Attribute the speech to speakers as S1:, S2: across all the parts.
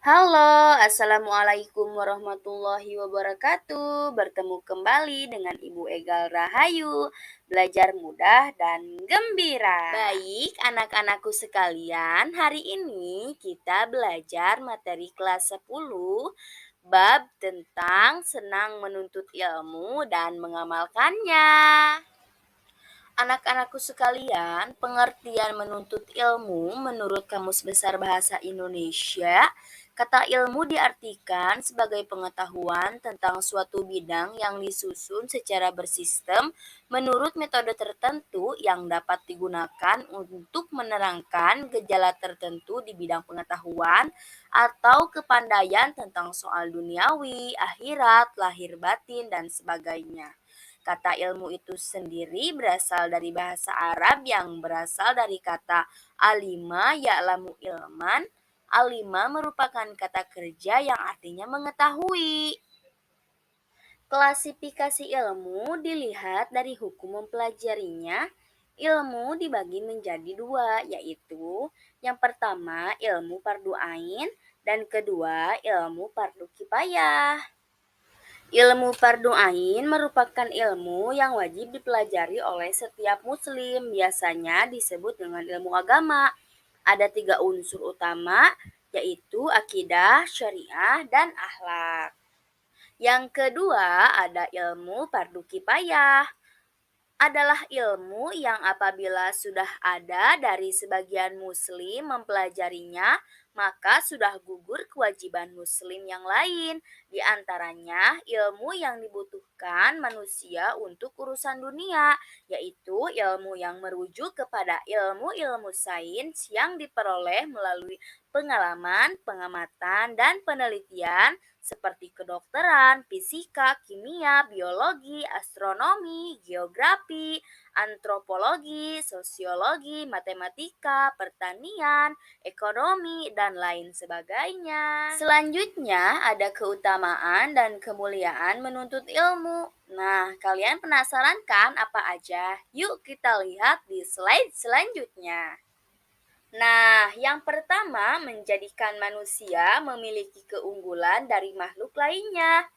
S1: Halo, Assalamualaikum warahmatullahi wabarakatuh. Bertemu kembali dengan Ibu Egal Rahayu, belajar mudah dan gembira. Baik, anak-anakku sekalian, hari ini kita belajar materi kelas 10, bab tentang senang menuntut ilmu dan mengamalkannya. Anak-anakku sekalian, pengertian menuntut ilmu menurut Kamus Besar Bahasa Indonesia, kata ilmu diartikan sebagai pengetahuan tentang suatu bidang yang disusun secara bersistem menurut metode tertentu yang dapat digunakan untuk menerangkan gejala tertentu di bidang pengetahuan atau kepandaian tentang soal duniawi, akhirat, lahir batin, dan sebagainya. Kata ilmu itu sendiri berasal dari bahasa Arab yang berasal dari kata alima ya'lamu ilman. Alima merupakan kata kerja yang artinya mengetahui. Klasifikasi ilmu dilihat dari hukum mempelajarinya. Ilmu dibagi menjadi dua, yaitu yang pertama ilmu fardu ain dan kedua ilmu fardu kifayah. Ilmu fardu ain merupakan ilmu yang wajib dipelajari oleh setiap muslim, biasanya disebut dengan ilmu agama. Ada 3 unsur utama, yaitu akidah, syariah, dan akhlak. Yang kedua ada ilmu fardu kifayah, adalah ilmu yang apabila sudah ada dari sebagian muslim mempelajarinya, maka sudah gugur kewajiban muslim yang lain. Di antaranya ilmu yang dibutuhkan manusia untuk urusan dunia, yaitu ilmu yang merujuk kepada ilmu-ilmu sains yang diperoleh melalui pengalaman, pengamatan, dan penelitian seperti kedokteran, fisika, kimia, biologi, astronomi, geografi, antropologi, sosiologi, matematika, pertanian, ekonomi, dan lain sebagainya. Selanjutnya ada keutamaan dan kemuliaan menuntut ilmu. Nah, kalian penasaran kan apa aja? Yuk kita lihat di slide selanjutnya. Nah, yang pertama menjadikan manusia memiliki keunggulan dari makhluk lainnya.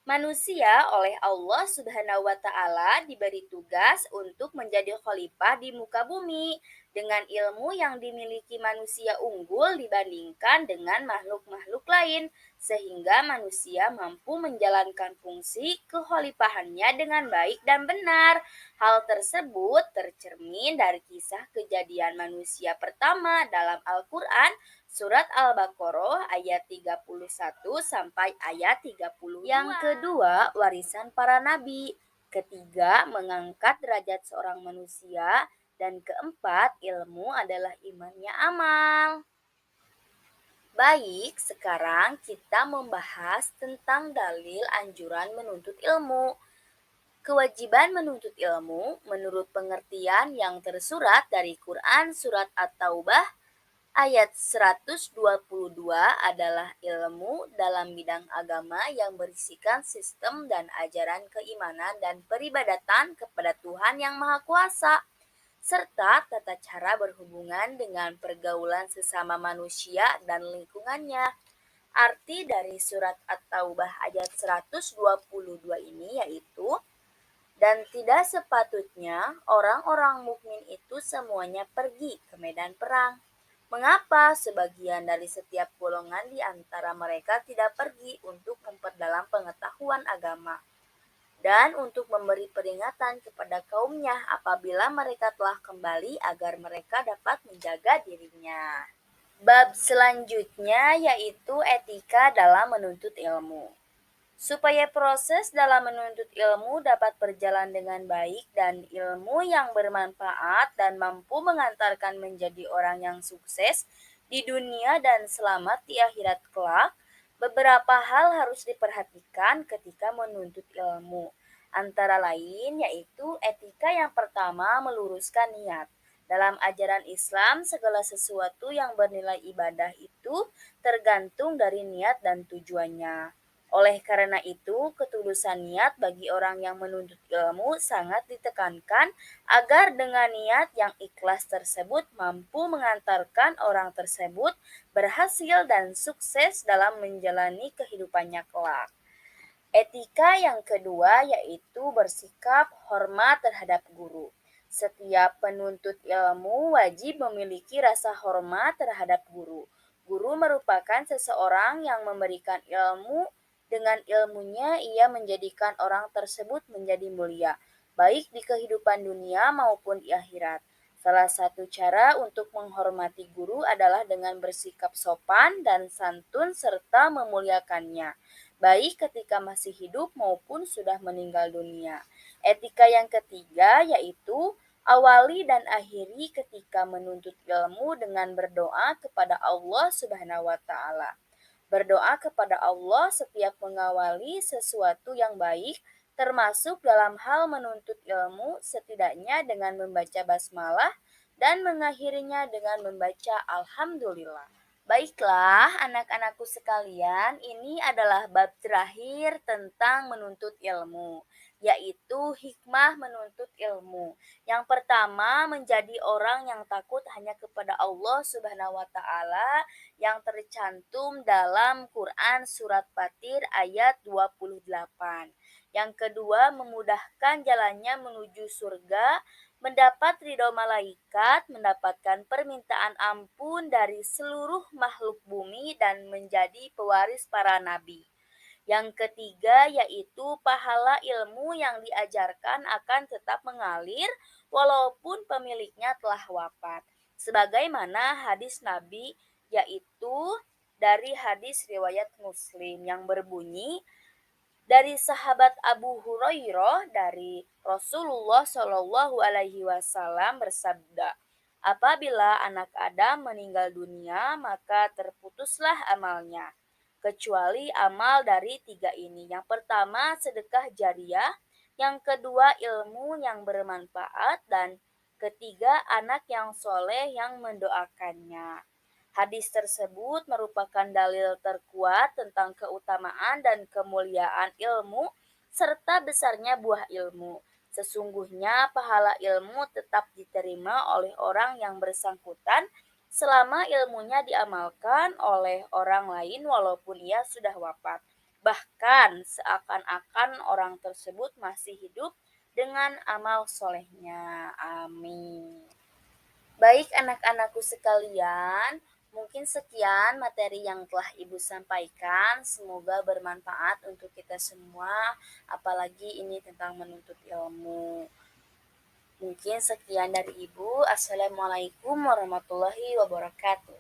S1: Manusia oleh Allah Subhanahu wa Ta'ala diberi tugas untuk menjadi khalifah di muka bumi. Dengan ilmu yang dimiliki manusia unggul dibandingkan dengan makhluk-makhluk lain, sehingga manusia mampu menjalankan fungsi kekhalifahannya dengan baik dan benar. Hal tersebut tercermin dari kisah kejadian manusia pertama dalam Al-Quran, Surat Al-Baqarah ayat 31 sampai ayat 30. Yang kedua, warisan para nabi. Ketiga, mengangkat derajat seorang manusia. Dan keempat, ilmu adalah imannya amal. Baik, sekarang kita membahas tentang dalil anjuran menuntut ilmu. Kewajiban menuntut ilmu menurut pengertian yang tersurat dari Quran Surat At-Taubah ayat 122 adalah ilmu dalam bidang agama yang berisikan sistem dan ajaran keimanan dan peribadatan kepada Tuhan yang Maha Kuasa, serta tata cara berhubungan dengan pergaulan sesama manusia dan lingkungannya. Arti dari surat At-Taubah ayat 122 ini yaitu, dan tidak sepatutnya orang-orang mukmin itu semuanya pergi ke medan perang. Mengapa sebagian dari setiap golongan di antara mereka tidak pergi untuk memperdalam pengetahuan agama dan untuk memberi peringatan kepada kaumnya apabila mereka telah kembali agar mereka dapat menjaga dirinya. Bab selanjutnya yaitu etika dalam menuntut ilmu. Supaya proses dalam menuntut ilmu dapat berjalan dengan baik dan ilmu yang bermanfaat dan mampu mengantarkan menjadi orang yang sukses di dunia dan selamat di akhirat kelak, beberapa hal harus diperhatikan ketika menuntut ilmu. Antara lain yaitu etika yang pertama meluruskan niat. Dalam ajaran Islam, segala sesuatu yang bernilai ibadah itu tergantung dari niat dan tujuannya. Oleh karena itu, ketulusan niat bagi orang yang menuntut ilmu sangat ditekankan agar dengan niat yang ikhlas tersebut mampu mengantarkan orang tersebut berhasil dan sukses dalam menjalani kehidupannya kelak. Etika yang kedua yaitu bersikap hormat terhadap guru. Setiap penuntut ilmu wajib memiliki rasa hormat terhadap guru. Guru merupakan seseorang yang memberikan ilmu, dengan ilmunya ia menjadikan orang tersebut menjadi mulia, baik di kehidupan dunia maupun di akhirat. Salah satu cara untuk menghormati guru adalah dengan bersikap sopan dan santun serta memuliakannya, baik ketika masih hidup maupun sudah meninggal dunia. Etika yang ketiga yaitu awali dan akhiri ketika menuntut ilmu dengan berdoa kepada Allah Subhanahu wa taala. Berdoa kepada Allah setiap mengawali sesuatu yang baik, termasuk dalam hal menuntut ilmu, setidaknya dengan membaca basmalah dan mengakhirinya dengan membaca alhamdulillah. Baiklah, anak-anakku sekalian, ini adalah bab terakhir tentang menuntut ilmu, yaitu hikmah menuntut ilmu. Yang pertama, menjadi orang yang takut hanya kepada Allah Subhanahu wa taala yang tercantum dalam Quran surat Fatir ayat 28. Yang kedua, memudahkan jalannya menuju surga, mendapat ridho malaikat, mendapatkan permintaan ampun dari seluruh makhluk bumi dan menjadi pewaris para nabi. Yang ketiga yaitu pahala ilmu yang diajarkan akan tetap mengalir walaupun pemiliknya telah wafat. Sebagaimana hadis Nabi yaitu dari hadis riwayat Muslim yang berbunyi, dari sahabat Abu Hurairah dari Rasulullah Shallallahu Alaihi Wasallam bersabda, apabila anak Adam meninggal dunia maka terputuslah amalnya, kecuali amal dari tiga ini. Yang pertama sedekah jariah, yang kedua ilmu yang bermanfaat, dan ketiga anak yang soleh yang mendoakannya. Hadis tersebut merupakan dalil terkuat tentang keutamaan dan kemuliaan ilmu serta besarnya buah ilmu. Sesungguhnya pahala ilmu tetap diterima oleh orang yang bersangkutan selama ilmunya diamalkan oleh orang lain walaupun ia sudah wafat. Bahkan seakan-akan orang tersebut masih hidup dengan amal solehnya. Amin. Baik anak-anakku sekalian, mungkin sekian materi yang telah Ibu sampaikan. Semoga bermanfaat untuk kita semua, apalagi ini tentang menuntut ilmu. Mungkin sekian dari Ibu. Assalamualaikum warahmatullahi wabarakatuh.